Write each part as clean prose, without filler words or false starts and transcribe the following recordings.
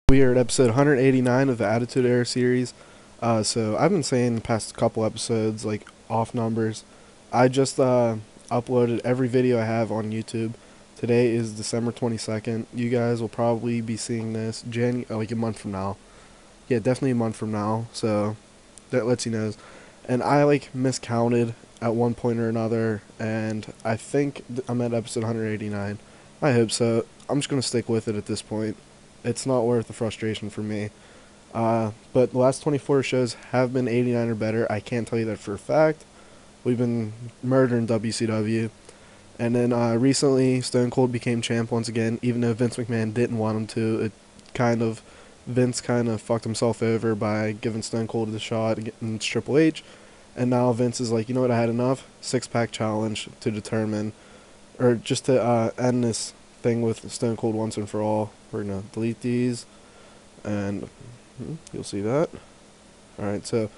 We are at episode 189 of the Attitude Era series. So I've been saying the past couple episodes, like off numbers. I just uploaded every video I have on YouTube. Today is December 22nd. You guys will probably be seeing this like a month from now. Yeah, definitely a month from now. So that lets you know. And I like miscounted at one point or another, and I think I'm at episode 189. I hope so. I'm just gonna stick with it at this point. It's not worth the frustration for me. But the last 24 shows have been 89 or better. I can't tell you that for a fact. We've been murdering WCW. And then recently, Stone Cold became champ once again, even though Vince McMahon didn't want him to. Vince kind of fucked himself over by giving Stone Cold the shot against Triple H. And now Vince is like, you know what, I had enough. Six-pack challenge to determine, or just to end this thing with Stone Cold once and for all. We're going to delete these, and you'll see that. Alright, so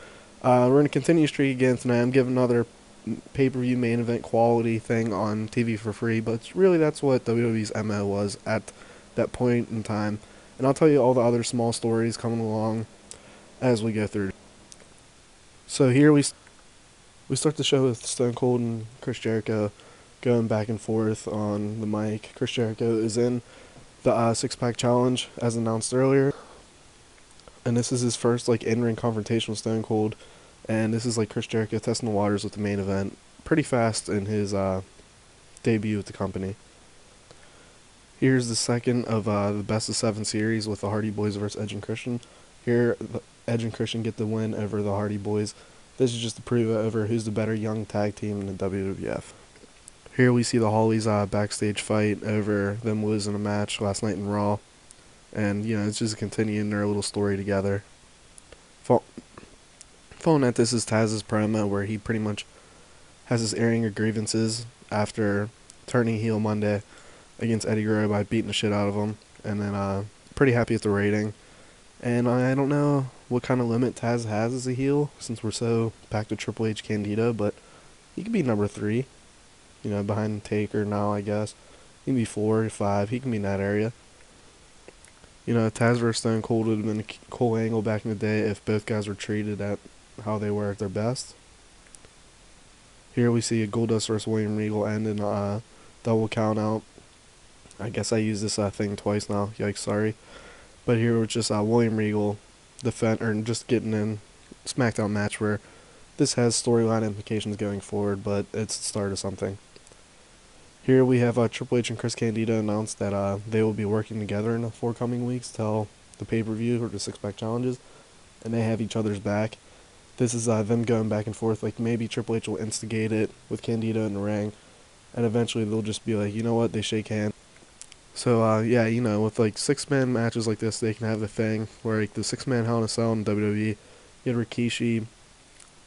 we're going to continue streak again tonight. I'm giving another pay-per-view main event quality thing on TV for free, but really that's what WWE's MO was at that point in time. And I'll tell you all the other small stories coming along as we go through. So here we start the show with Stone Cold and Chris Jericho going back and forth on the mic. Chris Jericho is in the six-pack challenge, as announced earlier. And this is his first like in-ring confrontation with Stone Cold. And this is like Chris Jericho testing the waters with the main event. Pretty fast in his debut with the company. Here's the second of the best of 7 series with the Hardy Boys versus Edge and Christian. Here, Edge and Christian get the win over the Hardy Boys. This is just to prove over who's the better young tag team in the WWF. Here we see the Hollies backstage fight over them losing a match last night in Raw. And, you know, it's just continuing their little story together. Following that, this is Taz's promo where he pretty much has his airing of grievances after turning heel Monday against Eddie Guerrero by beating the shit out of him. And then pretty happy with the rating. And I don't know what kind of limit Taz has as a heel, since we're so packed with Triple H Candido, but he could be number 3. You know, behind Taker now, I guess. He can be 4 or 5. He can be in that area. You know, Taz vs. Stone Cold would have been a cool angle back in the day if both guys were treated at how they were at their best. Here we see a Goldust vs. William Regal end in a double count out. I guess I used this thing twice now. Yikes, sorry. But here we're just William Regal just getting in SmackDown match where this has storyline implications going forward, but it's the start of something. Here we have Triple H and Chris Candido announced that they will be working together in the forthcoming weeks till the pay-per-view or the six-pack challenges, and they have each other's back. This is them going back and forth. Like maybe Triple H will instigate it with Candido in the ring, and eventually they'll just be like, you know what, they shake hands. So yeah, you know, with like 6-man matches like this, they can have a thing where like the 6-man Hell in a Cell in WWE, you had Rikishi,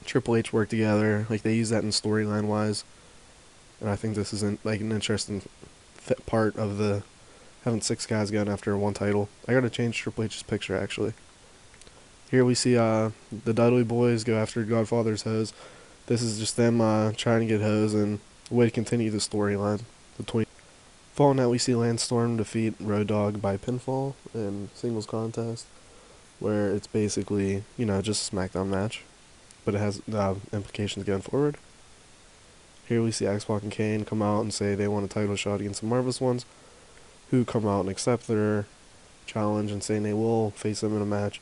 Triple H work together. Like they use that in storyline wise. And I think this is an interesting part of the having 6 guys going after one title. I gotta change Triple H's picture actually. Here we see the Dudley Boys go after Godfather's hose. This is just them trying to get hose and a way to continue the storyline between. Following that, we see Lance Storm defeat Road Dogg by pinfall in singles contest, where it's basically, you know, just a SmackDown match, but it has implications going forward. Here we see X-Pac and Kane come out and say they want a title shot against the Marvelous Ones, who come out and accept their challenge and saying they will face them in a match,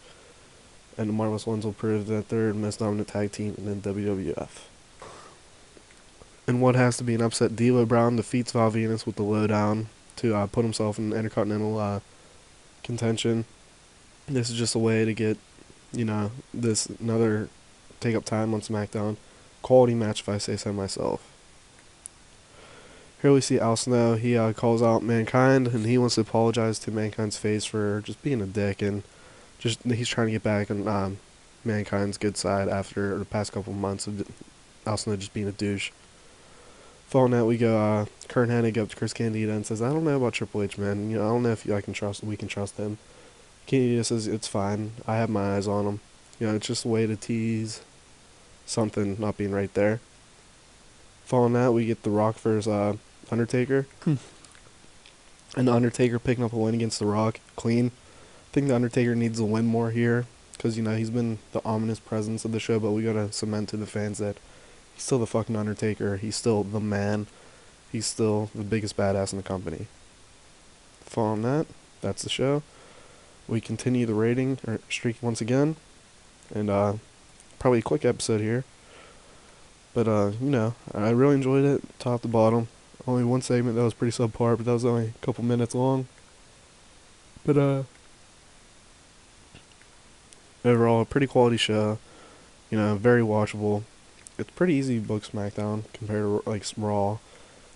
and the Marvelous Ones will prove that they're the most dominant tag team in the WWF. And what has to be an upset, D'Lo Brown defeats Val Venis with the lowdown to put himself in Intercontinental contention. This is just a way to get, you know, another take up time on SmackDown. Quality match if I say so myself. Here we see Al Snow. He calls out Mankind, and he wants to apologize to Mankind's face for just being a dick, and just he's trying to get back on Mankind's good side after the past couple months of Al Snow just being a douche. Following that, we go Kurt Hennig up to Chris Candido and says, I don't know about Triple H, man. You know, I don't know if we can trust him. Candido says, it's fine. I have my eyes on him. You know, it's just a way to tease something not being right there. Following that, we get The Rock versus Undertaker. And Undertaker picking up a win against The Rock. Clean. think the Undertaker needs to win more here because he's been the ominous presence of the show, but we gotta cement to the fans that he's still the fucking Undertaker. He's still the man. He's still the biggest badass in the company. Following that, that's the show. We continue the rating or streak once again, and probably a quick episode here. But I really enjoyed it, top to bottom. Only one segment that was pretty subpar, but that was only a couple minutes long. But overall, a pretty quality show. Very watchable. It's pretty easy to book SmackDown compared to like Raw.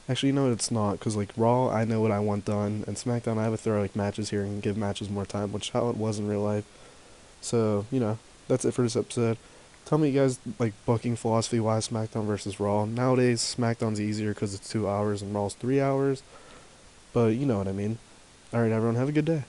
Actually, it's not, because like Raw, I know what I want done, and SmackDown, I have to throw like matches here and give matches more time, which is how it was in real life. So that's it for this episode. Tell me, you guys, like booking philosophy wise, SmackDown versus Raw. Nowadays, SmackDown's easier because it's 2 hours and Raw's 3 hours, but you know what I mean. All right, everyone, have a good day.